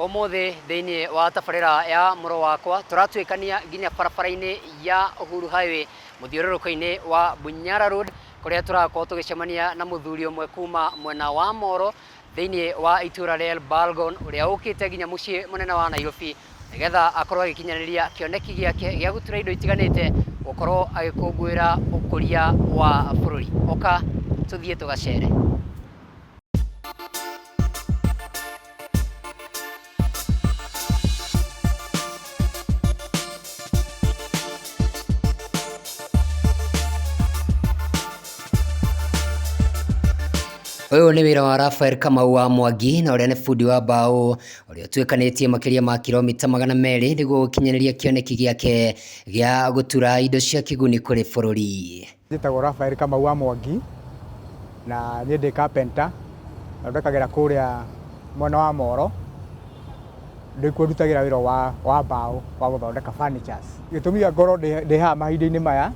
Omothe thiini wa tabarira ya muro wakwa turatwikania nginya barabara-ini ya Uhuru Highway muthiururuko-ini wa Bunyara Road kuria turakorwo tugicemania na muthuri umwe kuma mwena wa Moro thiini wa itura ria Balgon uria ukite nginya mucii munene wa Nairobi nigetha akorwo agikinyaniria kioneki giake gia gutura indo itiganite gukorwo agikungwira ukuria wa bururi. Oka tuthie tugacere. Uyu ni wira wa Raphael Kamau wa Mwangi na uria ni fundi wa mbao uria twikanitie makiria ma kilomita 200 niguo gukinyaniria kioneki giake gia gutura indo cia kiguni kuri bururi. Njitagwo Raphael Kamau wa Mwangi na ni ndi carpenter ndekagira kuria mwena wa Moro ndikuo ndutagira wira wa mbao wa guthondeka furnitures. Gitumia ngoro ndi ha mahinda-ini maya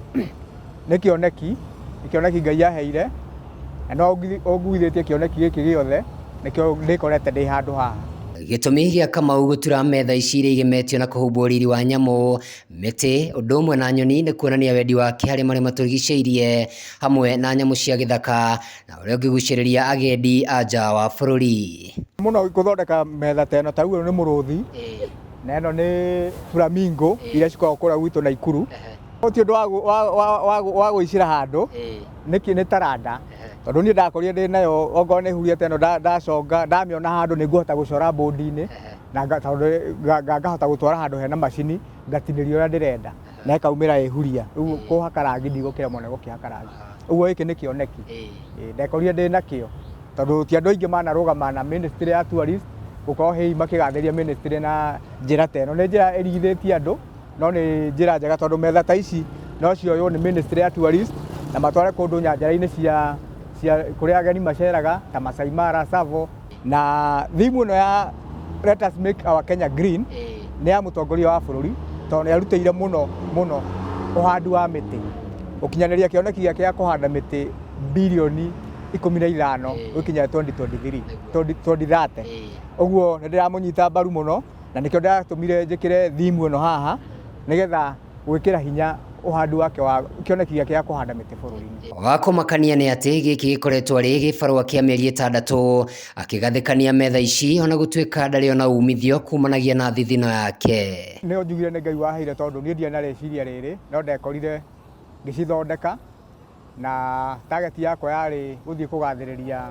ni kioneki Ngai aheire no ogwithitie kioneki giki giothe nikio ndikorete ndi handu haha. Gitumi gia Kamau gutura metha ici iria igemetio na kuhumbwo riri wa nyamu miti undu umwe na nyoni ni kuonania wendi wake hari maria maturigiceirie hamwe na nyamu cia githaka na uria ungiguciriria agendi a nja wa bururi. Muno guthondeka metha teno ta uyu ni muruthi na ino ni flamingo iria cikoragwo kuria gwitu Naikuru. Ti undu wa guicira handu ni taranda tondu ni ndakorire ndi nayo ongo ni huria teno ndaconga ndamiona handu ni nguhota gucora bodi-ini na ngahota gutwara handu hena macini ngatiniria uria ndirenda na ikaumira ihuria riu kuhaka rangi ndigukira mone gukihaka rangi uguo iki ni kioneki ndakorire ndi nakio tondu ti andu aingi manarugama na ministry ya tourist gukorwo hei makigatheria ministry na njira teno ni njira irigithitie andu no ni njira njega tondu metha ta ici no cioywo ni ministry ya tourist na matware kundu nyanjara-ini cia kuria ageni maceraga ta Masai Mara, Tsavo na thimu ino ya Let Us Make Our Kenya Green ni ya mutongoria wa bururi tondu yarutire muno uhandi wa miti ukinyaniria kioneki giake ya kuhanda miti bilioni 15 gukinya 2030 uguo ni ndiramunyita mbaru muno na nikio ndatumire njikire thimu ino haha nigetha gwikira hinya uhandi wake wa kioneki giake ya kuhanda miti bururi-ini. Wakomakania ni ati giki gikoretwo ri gibarua kia mieri 6 akigathikania metha ici ona gutuika ndari ona umithio kumanagia na thithino yake. Ni njugire ni Ngai waheire tondu ni ndia na reciria riri no ndekorire ngicithondeka na target yakwa yari guthie kugathiriria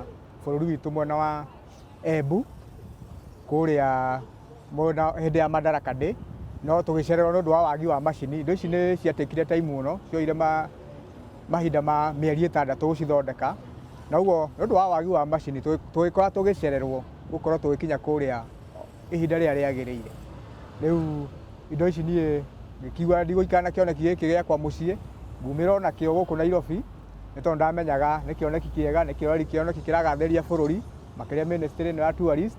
bururi witu mwena wa Embu kuria mwena hindi ya Madaraka Day no tugicererwo nondu wa wagi wa macini. Indo ici ni ciatekire time muno cioire mahinda ma mieri 6 gucithondeka na uguo nondu wa wagi wa macini tugikora tugicererwo gukorwo tugikinya kuria ihinda ria riagiriire. Riu indo ici nie ngikiuga ndigũikara na kioneki giki giakwa mucii ngumira na kio guku Nairobi ni tondu ndamenyaga ni kioneki kiega ni kioneki kiragatheria bururi makiria ministry ino ya tourist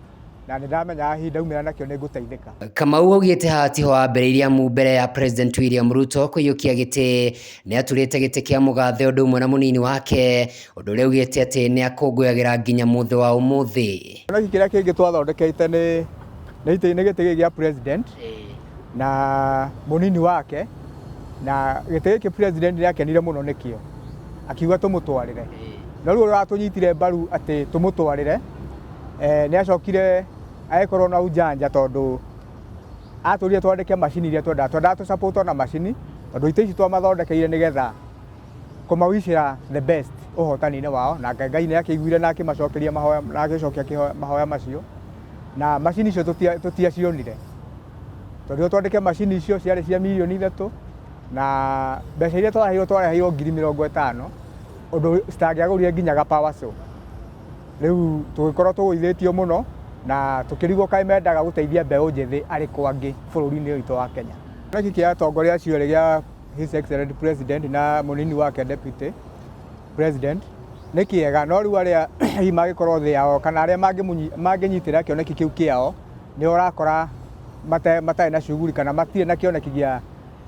na ndamenyaga hinda umira nakio ni nguteithika. Kamau augite hati ho ambiriria mu mbere ya President William Ruto kuyukia giti ni aturite giti kia mugathe undu umwe na munini wake undu uria augite ati ni akungũyagira nginya muthe wa umuthi. Kioneki kiria kingi twathondekete ni giti gia president na munini wake na giti giki president ni akenire muno nikio akiuga tumutwarire no riu uratunyitire mbaru ati tumutwarire ni acokire agikorwo na ujanja tondu aturire twandike macini iria twenda tu support na macini tondu ite ici twamathondekeire nigetha kumawicira the best uhotani-ini wao na Ngai ni akiguire na akimacokeria mahoya na agicokia mahoya macio na macini icio tutiacionire tondu twandike macini icio ciari cia milioni 3 na mbeca iria twaheirwo ngiri 50 undu citangiagurire nginya ga power saw. Riu tugikorwo tuguithitio muno na tukirigwo kai mendaga guteithia mbeu njithi ari kwangi bururi-ini witu wa Kenya. Giki kia atongoria acio ri gia His Excellency President na munini wake Deputy President ni kiega no riu aria hi magikorwo thi yao kana aria manginyitira kioneki kiu kiao ni urakora matai na shughuli kana matire na kioneki gia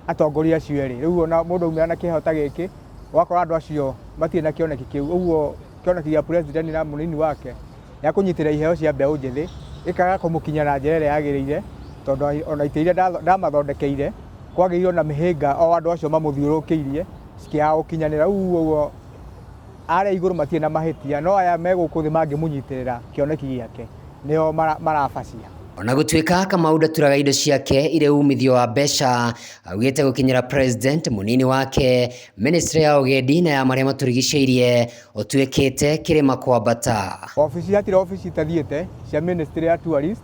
atongoria acio eri. Riu ona mundu umira na kihota giki wakora andu acio matire na kioneki kiu uguo kioneki gia president na munini wake ya kunyitira iheo cia mbeu njithi ikaga kumukinya na njĩra ĩrĩa yagĩrĩire tondũ ona itĩ iria ndamathondekeire kwagĩirwo na mĩhĩnga o andũ acio mamũthiũrũrũkĩirie cikĩaga gũkinyanĩra. Rĩu ũguo arĩa igũrũ matirĩ na mahĩtia, no aya megũkũ thĩ mangĩmũnyitĩrĩra kĩoneki gĩake nĩo marabacia. Ona gũtuĩka Kamau ndaturaga indo ciake irĩ umithio wa mbeca, augĩte gũkinyĩra president mũnini wake ministry ya ũgendi na ya marĩa matũrigicĩirie ũtuĩkĩte kĩrĩma kwambata. Ofici hatirĩ ofici itathiĩte cia ministry ya tourist,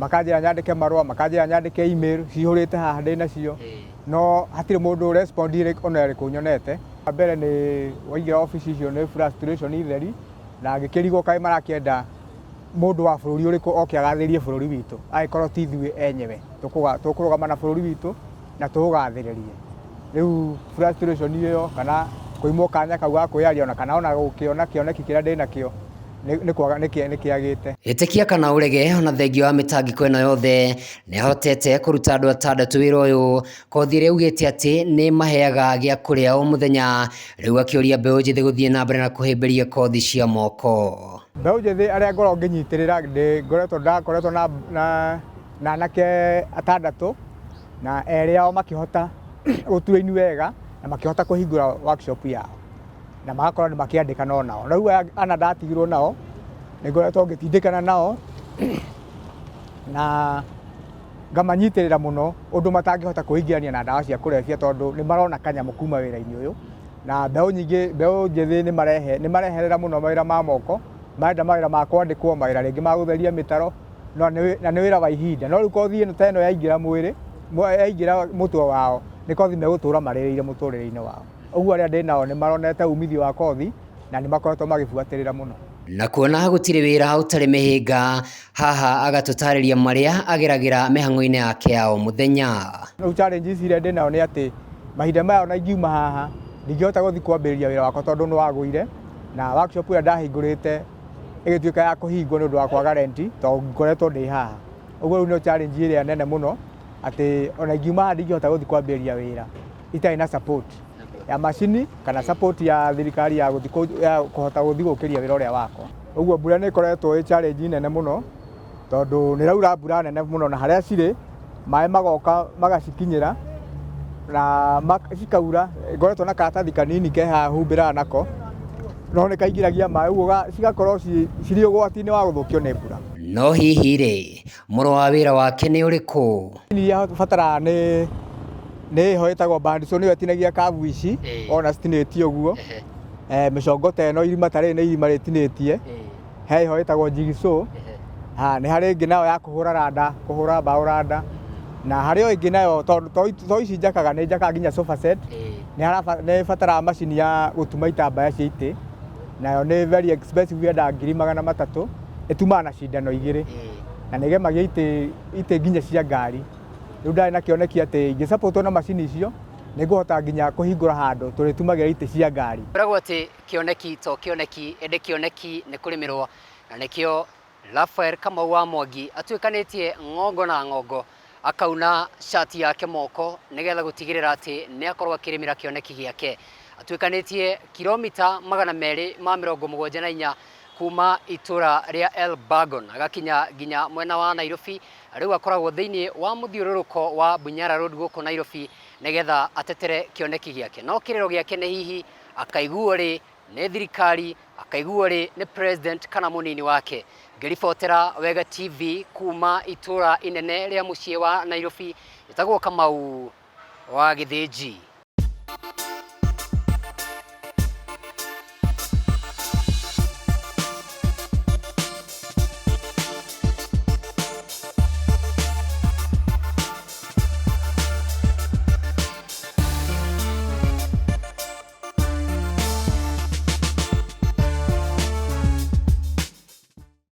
makanjĩra nyandĩke marũa, makanjĩra nyandĩke email cihũrĩte haha ndĩ nacio, no hatirĩ mũndũ respondire ona ĩrĩkũ nyonete. Mbere nĩ waingĩra ofici icio nĩ frustration theri, na ngĩkĩrigwo kaĩ marakĩenda mũndũ wa bũrũri ũrĩkũ oke agathĩrie bũrũri witũ angĩkorwo ti ithuĩ enyewe tũkũrũgama na bũrũri witũ na tũũgathĩrĩrie. Rĩu frustration ĩyo kana kũimwo kanya kau ga kwĩyaria ona kana ona gũkĩona kĩoneki kĩrĩa ndĩ nakĩo nĩ kĩagĩte. Ĩtĩkia kana ũrege ona thengia wa mĩtangĩko ĩno yothe nĩahotete kũruta andũ 6 wĩra ũyũ, kothi ĩrĩa augĩte atĩ nĩ maheaga gĩa kũrĩa o mũthenya. Rĩu akĩũria mbeũ njĩthĩ gũthiĩ na mbere na kũhĩmbĩria kothi cia moko. Mbeũ njĩthĩ arĩa ngoragwo ngĩnyitĩrĩra ndakoretwo na anake 6 na erĩ ao makĩhota gũtua-ini wega na makĩhota kũhingũra workshop yao na magakorwo nĩ makĩandĩkana onao. Rĩu ana ndatigirwo nao nĩngoretwo ngĩtindĩkana nao na ngamanyitĩrĩra mũno ũndũ matangĩhota kũingĩrania na ndawa cia kũrebia tondũ nĩ marona kanyamũ kuma wĩra-inĩ ũyũ. Na mbeũ njĩthĩ nĩ mareherera mũno mawĩra ma moko, marenda mawĩra ma kwandĩkwo, mawĩra rĩngĩ ma gũtheria mĩtaro na nĩ wĩra wa ihinda. No rĩu kothi ĩno ta ĩno yaingĩra mwĩrĩ, yaingĩra mũtwe wao, nĩ kothi megũtũra marĩrĩire mũtũrĩre-inĩ wao. Ũguo arĩa ndĩ nao nĩ maronete umithio wa kothi na nĩ makoretwo magĩbuatĩrĩra mũno. Na kuona gũtirĩ wĩra ũtarĩ mĩhĩnga, haha agatũtarĩria marĩa ageragĩra mĩhang'o-inĩ yake ya o mũthenya. Rĩu challenges iria ndĩ nao nĩ atĩ mahinda maya ona ingiuma haha ndingĩhota gũthiĩ kwambĩrĩria wĩra wakwa tondũ nĩ wagũire, na workshop ĩrĩa ndahingũrĩte ĩgĩtuĩka ya kũhingwo nĩ ũndũ wa kwaga renti tondũ ngoretwo ndĩ haha. Ũguo rĩu nĩ challenge ĩrĩa nene mũno atĩ ona ingiuma haha ndingĩhota gũthiĩ kwambĩrĩria wĩra itarĩ na support ya macini kana support ya thirikari ya kũhota gũthiĩ gũkĩria wĩra ũrĩa wakwa. Ũguo mbura nĩ ĩkoretwo ĩ challenge nene mũno tondũ nĩ raura mbura nene mũno na harĩa cirĩ maĩ magoka magacikinyĩra na cikaura. Ngoretwo na karatathi kanini ke haha humbĩraga nako no nĩ kaingĩragia maĩ, ũguo cigakorwo cirĩ ũgwati-inĩ wa gũthũkio nĩ mbura. No hihi rĩ, mũro wa wĩra wake nĩ ũrĩkũ? Iria bataraga nĩ ho ĩtagwo bandsaw, nĩyo ĩtinagia kabu ici ona citinĩtie ũguo. Mĩcongo ta ĩno irima ta rĩrĩ nĩ irima rĩtinĩtie, he ho ĩtagwo jigsaw. Nĩ harĩ ĩngĩ nayo ya kũhũra randa, kũhũra mbaũ randa, na harĩ o ĩngĩ nayo to ici njakaga nĩ njakaga nginya sofa set. Nĩ bataraga macini ya gũtuma itambaya cia itĩ, nayo nĩ very expensive, yendaga 300,000, ĩtumaga na cindano 2 na nĩ gemagia itĩ nginya cia ngari. Rĩu ndarĩ na kĩoneki atĩ ingĩ-support na macini icio nĩ ngũhota nginya kũhingũra handũ tũrĩtumagĩra itĩ cia ngari. Koragwo atĩ kĩoneki to kĩoneki, ĩndĩ kĩoneki nĩ kũrĩmĩrwo, na nĩkĩo Raphael Kamau wa Mwangi atuĩkanĩtie ng'ongo na ng'ongo akauna shati yake moko nĩgetha gũtigĩrĩra atĩ nĩ akorwo akĩrĩmĩra kĩoneki gĩake. Atuĩkanĩtie kilomita 274 kuma itũra rĩa Elbagon agakinya nginya mwena wa Nairobi. Rĩu akoragwo thĩinĩ wa mũthiũrũrũko wa Bunyara Road gũkũ Nairobi nĩgetha atetere kĩoneki gĩake. No kĩrĩro gĩake nĩ hihi akaiguo rĩ nĩ thirikari, akaiguo rĩ nĩ president kana mũnini wake. Ngĩribotera Wega TV kuma itũra inene rĩa mũciĩ wa Nairobi, ĩtagwo Kamau wa Gĩthĩnji.